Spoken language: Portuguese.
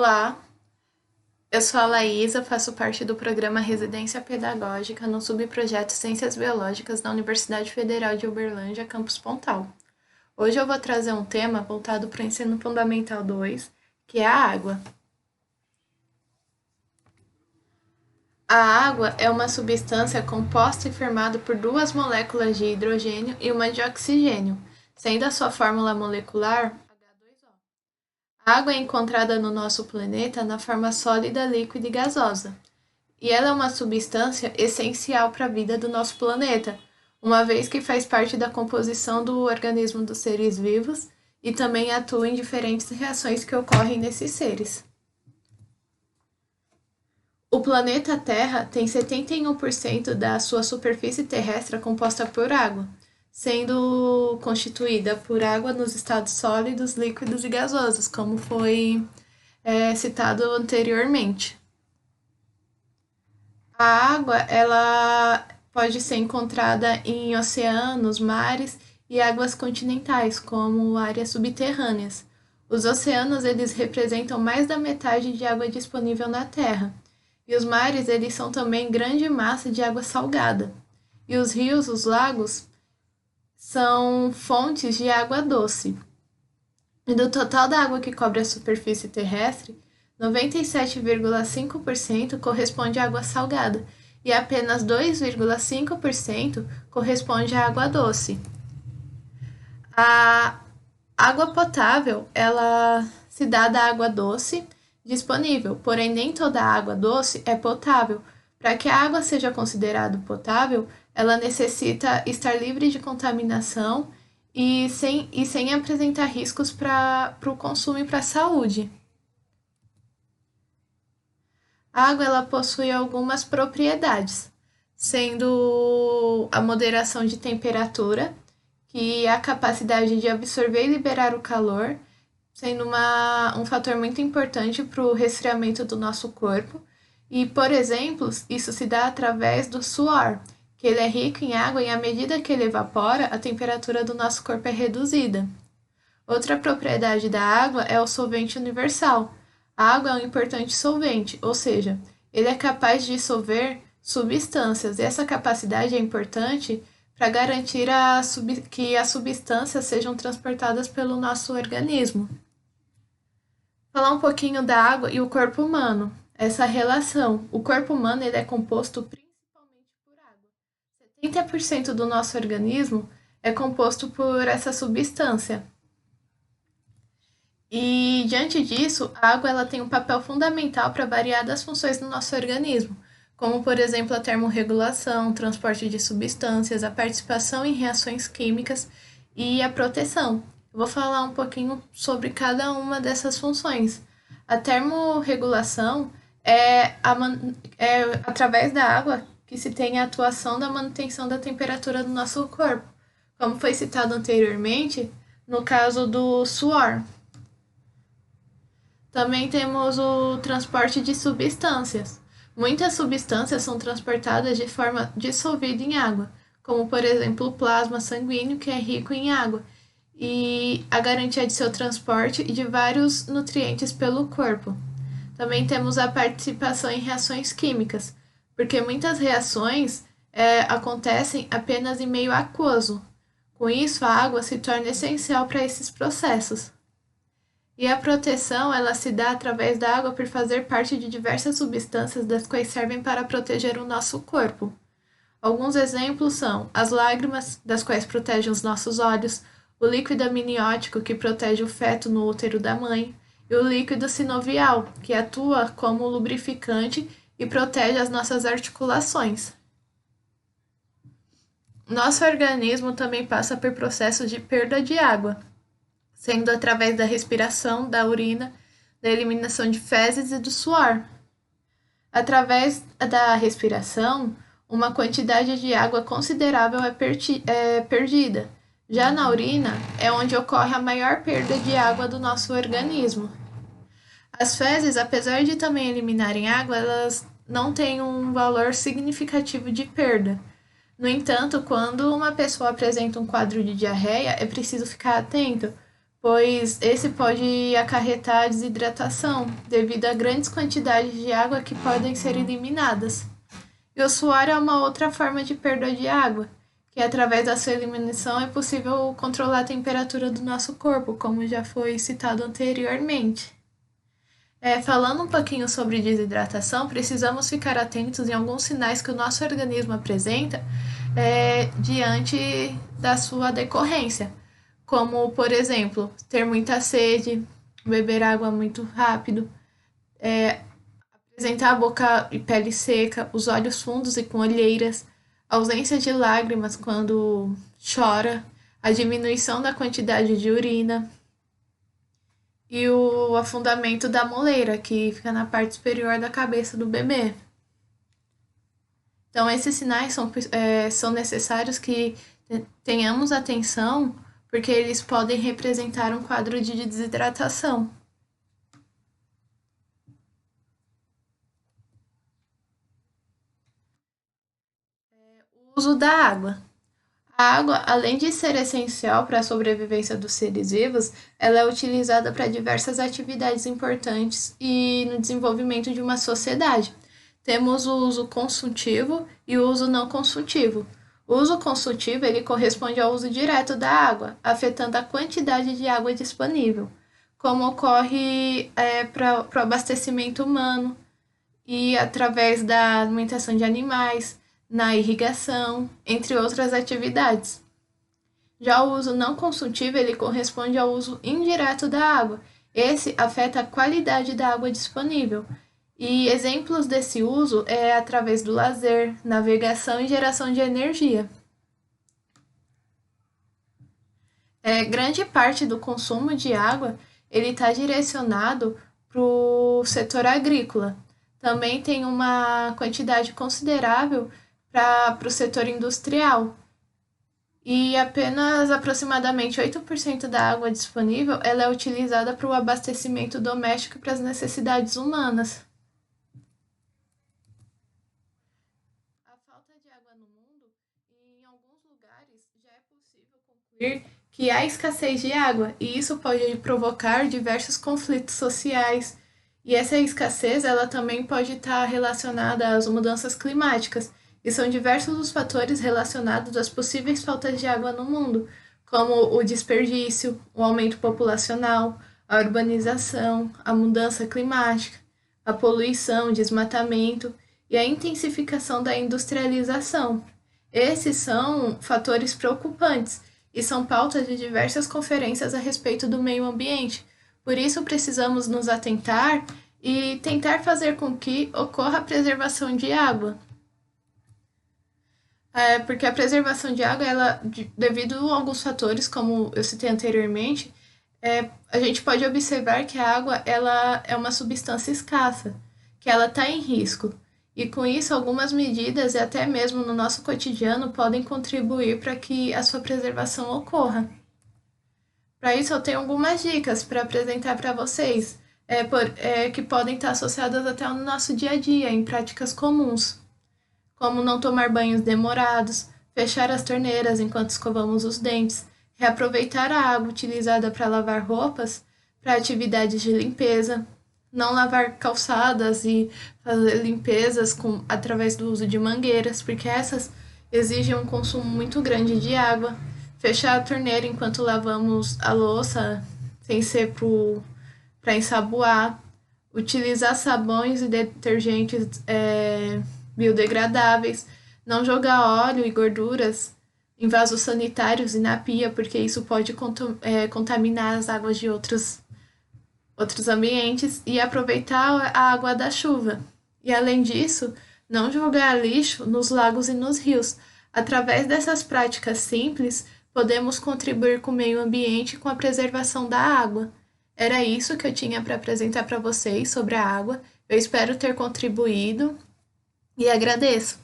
Olá, eu sou a Laísa, faço parte do programa Residência Pedagógica no subprojeto Ciências Biológicas da Universidade Federal de Uberlândia, campus Pontal. Hoje eu vou trazer um tema voltado para o ensino fundamental 2, que é a água. A água é uma substância composta e formada por duas moléculas de hidrogênio e uma de oxigênio, sendo a sua fórmula molecular H2O. A água é encontrada no nosso planeta na forma sólida, líquida e gasosa, e ela é uma substância essencial para a vida do nosso planeta, uma vez que faz parte da composição do organismo dos seres vivos e também atua em diferentes reações que ocorrem nesses seres. O planeta Terra tem 71% da sua superfície terrestre composta por água, sendo constituída por água nos estados sólidos, líquidos e gasosos, como foi citado anteriormente. A água ela pode ser encontrada em oceanos, mares e águas continentais, como áreas subterrâneas. Os oceanos eles representam mais da metade de água disponível na Terra. E os mares, eles são também grande massa de água salgada. E os rios, os lagos, são fontes de água doce. E do total da água que cobre a superfície terrestre, 97,5% corresponde à água salgada e apenas 2,5% corresponde à água doce. A água potável, ela se dá da água doce disponível, porém nem toda a água doce é potável. Para que a água seja considerada potável, ela necessita estar livre de contaminação e sem apresentar riscos para o consumo e para a saúde. A água ela possui algumas propriedades, sendo a moderação de temperatura, que é a capacidade de absorver e liberar o calor, sendo um fator muito importante para o resfriamento do nosso corpo. E, por exemplo, isso se dá através do suor, que ele é rico em água e à medida que ele evapora, a temperatura do nosso corpo é reduzida. Outra propriedade da água é o solvente universal. A água é um importante solvente, ou seja, ele é capaz de dissolver substâncias, e essa capacidade é importante para garantir que as substâncias sejam transportadas pelo nosso organismo. Falar um pouquinho da água e o corpo humano. Essa relação. O corpo humano ele é composto principalmente por água. 70% do nosso organismo é composto por essa substância. E diante disso, a água ela tem um papel fundamental para variadas funções no nosso organismo, como por exemplo a termorregulação, o transporte de substâncias, a participação em reações químicas e a proteção. Eu vou falar um pouquinho sobre cada uma dessas funções. A termorregulação é através da água que se tem a atuação da manutenção da temperatura do nosso corpo, como foi citado anteriormente no caso do suor. Também temos o transporte de substâncias. Muitas substâncias são transportadas de forma dissolvida em água, como por exemplo o plasma sanguíneo, que é rico em água, e a garantia de seu transporte e de vários nutrientes pelo corpo. Também temos a participação em reações químicas, porque muitas reações acontecem apenas em meio aquoso. Com isso, a água se torna essencial para esses processos. E a proteção, ela se dá através da água por fazer parte de diversas substâncias das quais servem para proteger o nosso corpo. Alguns exemplos são as lágrimas, das quais protegem os nossos olhos, o líquido amniótico, que protege o feto no útero da mãe, e o líquido sinovial, que atua como lubrificante e protege as nossas articulações. Nosso organismo também passa por processos de perda de água, sendo através da respiração, da urina, da eliminação de fezes e do suor. Através da respiração, uma quantidade de água considerável é perdida. Já na urina, é onde ocorre a maior perda de água do nosso organismo. As fezes, apesar de também eliminarem água, elas não têm um valor significativo de perda. No entanto, quando uma pessoa apresenta um quadro de diarreia, é preciso ficar atento, pois esse pode acarretar desidratação devido a grandes quantidades de água que podem ser eliminadas. E o suor é uma outra forma de perda de água, que através da sua eliminação é possível controlar a temperatura do nosso corpo, como já foi citado anteriormente. Falando um pouquinho sobre desidratação, precisamos ficar atentos em alguns sinais que o nosso organismo apresenta diante da sua decorrência, como, por exemplo, ter muita sede, beber água muito rápido, apresentar a boca e pele seca, os olhos fundos e com olheiras, ausência de lágrimas quando chora, a diminuição da quantidade de urina e o afundamento da moleira, que fica na parte superior da cabeça do bebê. Então, esses sinais são necessários que tenhamos atenção, porque eles podem representar um quadro de desidratação. O uso da água. A água, além de ser essencial para a sobrevivência dos seres vivos, ela é utilizada para diversas atividades importantes e no desenvolvimento de uma sociedade. Temos o uso consultivo e o uso não consultivo. O uso consultivo ele corresponde ao uso direto da água, afetando a quantidade de água disponível, como ocorre para o abastecimento humano e através da alimentação de animais, na irrigação, entre outras atividades. Já o uso não consultivo ele corresponde ao uso indireto da água. Esse afeta a qualidade da água disponível. E exemplos desse uso é através do lazer, navegação e geração de energia. Grande parte do consumo de água ele está direcionado para o setor agrícola. Também tem uma quantidade considerável para o setor industrial. E apenas aproximadamente 8% da água disponível ela é utilizada para o abastecimento doméstico e para as necessidades humanas. A falta de água no mundo, e em alguns lugares já é possível concluir que há escassez de água, e isso pode provocar diversos conflitos sociais. E essa escassez ela também pode estar relacionada às mudanças climáticas, e são diversos os fatores relacionados às possíveis faltas de água no mundo, como o desperdício, o aumento populacional, a urbanização, a mudança climática, a poluição, o desmatamento e a intensificação da industrialização. Esses são fatores preocupantes e são pautas de diversas conferências a respeito do meio ambiente. Por isso, precisamos nos atentar e tentar fazer com que ocorra a preservação de água. Porque a preservação de água, devido a alguns fatores, como eu citei anteriormente, a gente pode observar que a água ela é uma substância escassa, que ela está em risco. E com isso, algumas medidas, e até mesmo no nosso cotidiano, podem contribuir para que a sua preservação ocorra. Para isso, eu tenho algumas dicas para apresentar para vocês, que podem estar associadas até ao nosso dia a dia, em práticas comuns, como não tomar banhos demorados, fechar as torneiras enquanto escovamos os dentes, reaproveitar a água utilizada para lavar roupas para atividades de limpeza, não lavar calçadas e fazer limpezas através do uso de mangueiras, porque essas exigem um consumo muito grande de água, fechar a torneira enquanto lavamos a louça, sem ser para ensaboar, utilizar sabões e detergentes biodegradáveis, não jogar óleo e gorduras em vasos sanitários e na pia, porque isso pode contaminar as águas de outros ambientes e aproveitar a água da chuva. E além disso, não jogar lixo nos lagos e nos rios. Através dessas práticas simples, podemos contribuir com o meio ambiente e com a preservação da água. Era isso que eu tinha para apresentar para vocês sobre a água. Eu espero ter contribuído e agradeço.